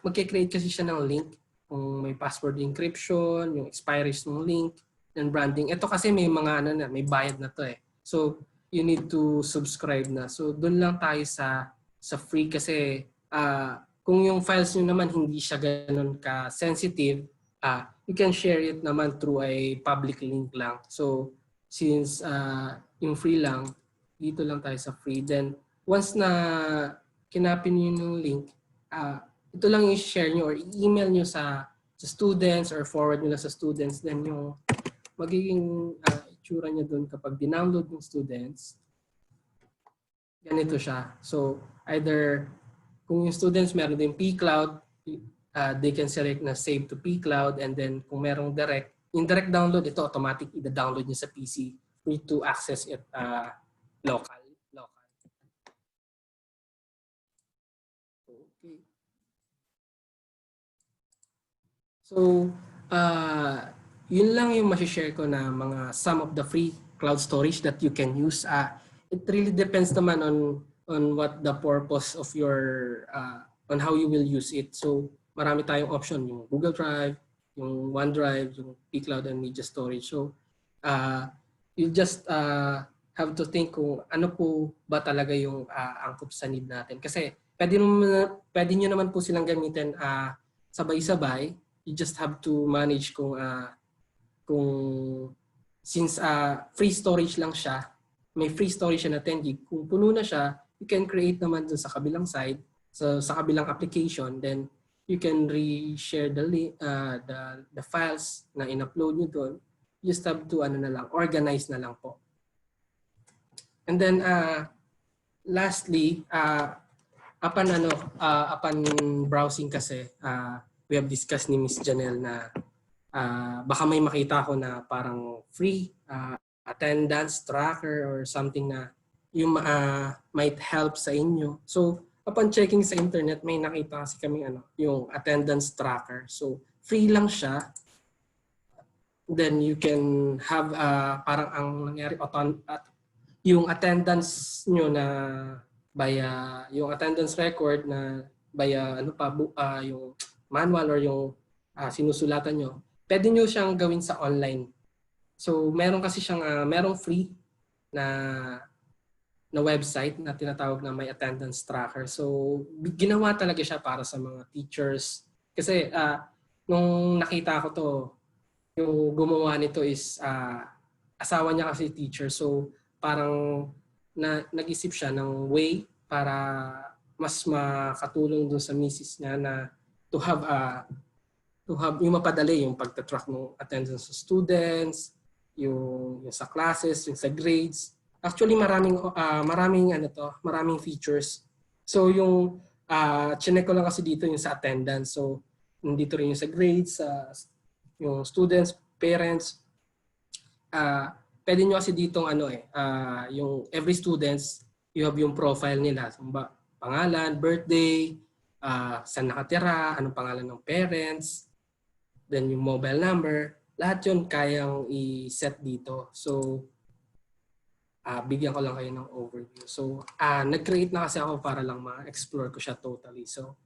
magke-create kasi siya ng link. Kung may password encryption, yung expiries ng link, then branding. Ito kasi may mga may bayad na to eh. So you need to subscribe na. So doon lang tayo sa free kasi kung yung files nyo naman hindi siya ganun ka-sensitive, you can share it naman through a public link lang. So since yung free lang, dito lang tayo sa free. Then once na kinapin nyo yung link, ito lang i-share nyo or i-email nyo sa students or forward nyo lang sa students. Then yung magiging itsura niya doon kapag dinownload ng students, ganito siya. So either kung yung students meron din P-Cloud, they can select na save to P-Cloud, and then kung merong yung direct download, ito automatic i-download niya sa PC, free to access it local. Okay. So, yun lang yung masishare ko na mga some of the free cloud storage that you can use. It really depends naman on what the purpose of your, on how you will use it. So, marami tayong option, yung Google Drive, yung OneDrive, yung P-Cloud and media storage. So, you just have to think kung ano po ba talaga yung angkop sa need natin. Kasi pwede nyo naman po silang gamitin sabay-sabay. You just have to manage kung since free storage lang siya, may free storage siya na 10 gig. Kung puno na siya, you can create naman dun sa kabilang side, sa kabilang application, then you can re-share the files na in-upload nyo doon. You just have to organize na lang po. And then lastly, upon browsing kasi, we have discussed ni Ms. Janelle na baka may makita ko na parang free attendance tracker or something na yung might help sa inyo. So upon checking sa internet, may nakita kasi kami yung attendance tracker. So free lang siya. Then you can have parang ang nangyari yung attendance nyo na via yung attendance record na via yung manual or yung sinusulatan nyo. Pwede nyo siyang gawin sa online. So meron kasi siyang merong free na website na tinatawag na may attendance tracker. So ginawa talaga siya para sa mga teachers. Kasi nung nakita ko to, yung gumawa nito is asawa niya kasi teacher. So parang nag-isip siya ng way para mas makatulong dun sa misis niya na to have yung mapadali yung pagtatrack ng attendance sa students, yung sa classes, yung sa grades. Actually maraming features. So yung chinek ko lang kasi dito yung sa attendance. So nandito rin yung sa grades, yung students, parents. Pwede nyo kasi ditong yung every students, you have yung profile nila. Pangalan, birthday, saan nakatira, anong pangalan ng parents, then yung mobile number. Lahat yun kayang i-set dito. So, bigyan ko lang kayo ng overview. So, nag-create na kasi ako para lang ma-explore ko siya totally. So,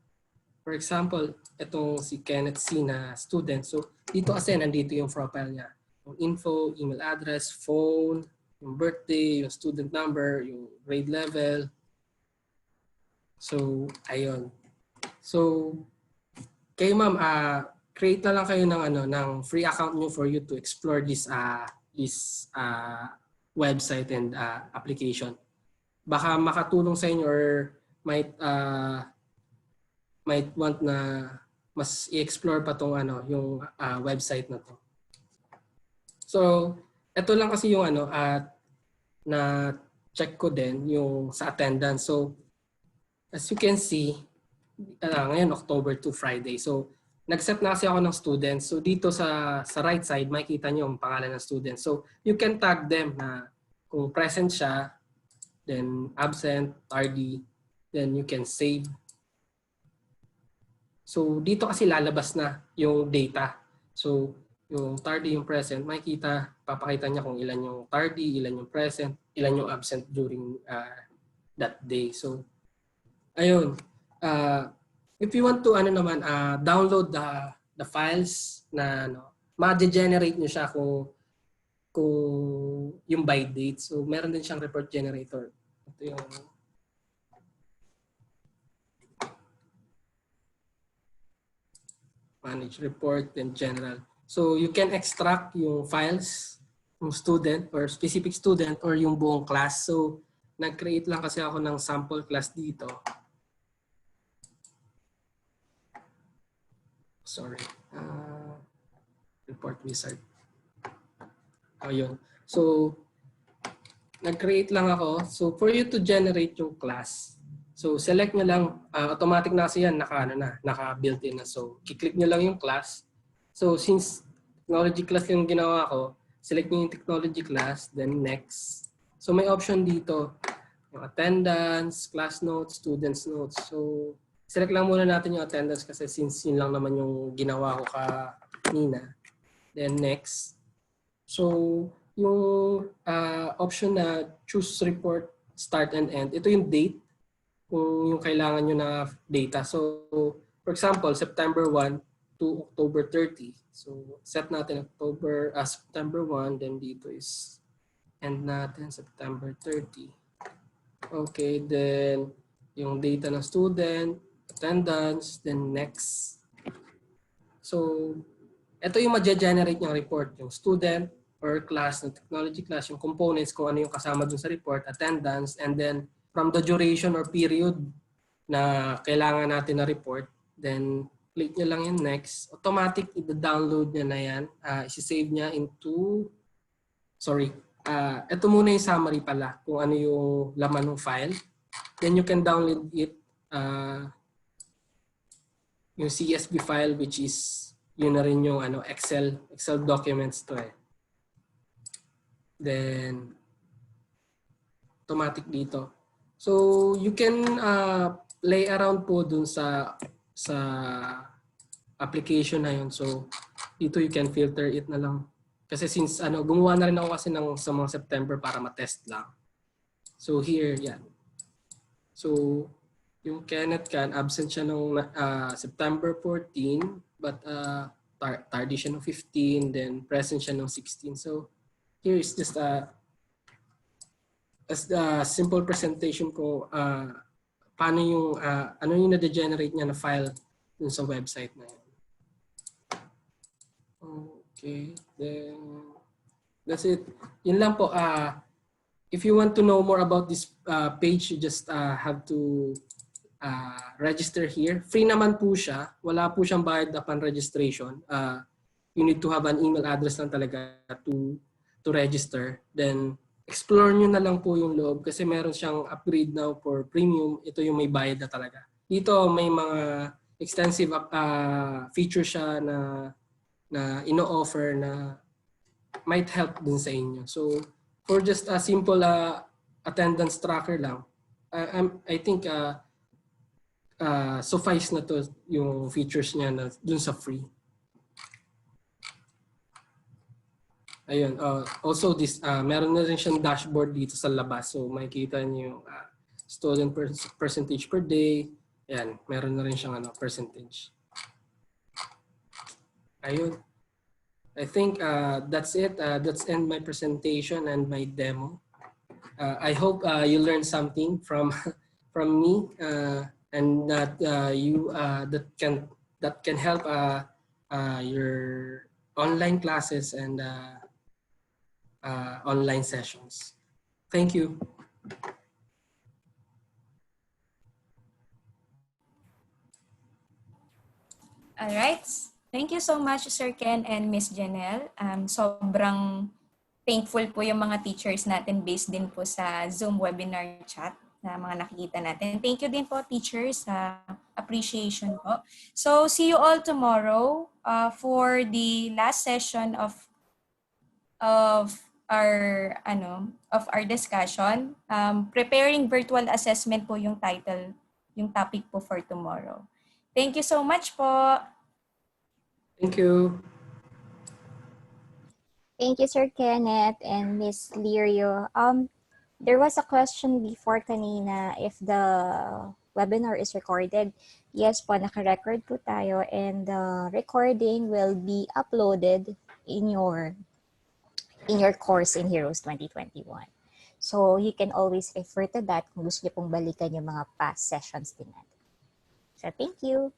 for example, itong si Kenneth C na student. So, dito kasi nandito yung profile niya. Yung info, email address, phone, yung birthday, yung student number, yung grade level. So, ayun. So, kayo ma'am, create na lang kayo ng free account nyo for you to explore this website and application. Baka makatulong sa inyo or might want na mas i-explore pa tong yung website na to. So, ito lang kasi yung na check ko din yung sa attendance. So, as you can see, ngayon October to Friday. So, nag-set na kasi ako ng students. So, dito sa right side, makikita nyo yung pangalan ng students. So, you can tag them na Kung present siya, then absent, tardy, then you can save. So dito kasi lalabas na yung data. So yung tardy, yung present, makikita, papakita niya kung ilan yung tardy, ilan yung present, ilan yung absent during that day. So ayun. If you want to download the files na ma-generate niyo siya kung yung by date. So meron din siyang report generator. Ito yung manage report and general. So you can extract yung files ng student or specific student or yung buong class. So nag-create lang kasi ako ng sample class dito. Sorry. Report wizard. Ayun. So nag-create lang ako. So for you to generate yung class, so select nyo lang, automatic na kasi yan, naka-built in na. So kiklik nyo lang yung class. So since technology class yung ginawa ko, select nyo yung technology class, then next. So may option dito, yung attendance, class notes, students notes. So select lang muna natin yung attendance kasi since yun lang naman yung ginawa ko kanina. Then next. So yung option na choose report start and end, ito yung date kung yung kailangan nyo na data. So for example, September 1 to October 30. So set natin September 1, then dito is end natin September 30. Okay, then yung data ng student, attendance, then next. So ito yung ma-generate yung report, yung student or class, ng technology class, yung components, kung ano yung kasama dun sa report, attendance, and then from the duration or period na kailangan natin na report, then click nyo lang yung next. Automatic, i-download nyo na yan. Isi-save niya into, ito muna yung summary pala, kung ano yung laman ng file. Then you can download it, yung CSV file, which is, yun na rin yung Excel documents to eh. Then, automatic dito. So, you can play around po dun sa application na yun. So, dito you can filter it na lang. Kasi since gumawa na rin ako kasi sa mga September para ma-test lang. So, here, yan. So, yung Kenneth Can, absent siya nung September 14, but tardy siya nung 15, then present siya nung 16. So, here is just a simple presentation ko paano yung ano yung na-generate niya na file dun sa website na yun. Okay, then that's it. Yun lang po. If you want to know more about this page, you just have to register here. Free naman po siya. Wala po siyang bayad upon registration. You need to have an email address lang talaga to register. Then, explore nyo na lang po yung loob kasi meron siyang upgrade now for premium. Ito yung may bayad na talaga. Dito may mga extensive features siya na ino-offer na might help din sa inyo. So, for just a simple attendance tracker lang, I think suffice na to yung features niya na dun sa free. Ayun. Also, meron na rin siyang dashboard dito sa labas. So, makikita niyo yung student percentage per day. Ayan, meron na rin siyang percentage. Ayun. I think that's it. That's end my presentation and my demo. I hope you learned something from me and that that can help your online classes and online sessions. Thank you. All right. Thank you so much, Sir Ken and Miss Janelle. Sobrang thankful po yung mga teachers natin based din po sa Zoom webinar chat na mga nakikita natin. Thank you din po, teachers, sa appreciation po. So, see you all tomorrow for the last session of our of our discussion. Preparing virtual assessment po yung title, yung topic po for tomorrow. Thank you so much po. Thank you. Thank you, Sir Kenneth and Miss Lirio. There was a question before kanina if the webinar is recorded. Yes po, naka-record po tayo and the recording will be uploaded in your course in Heroes 2021. So you can always refer to that kung gusto niyo pong balikan yung mga past sessions din natin. So thank you.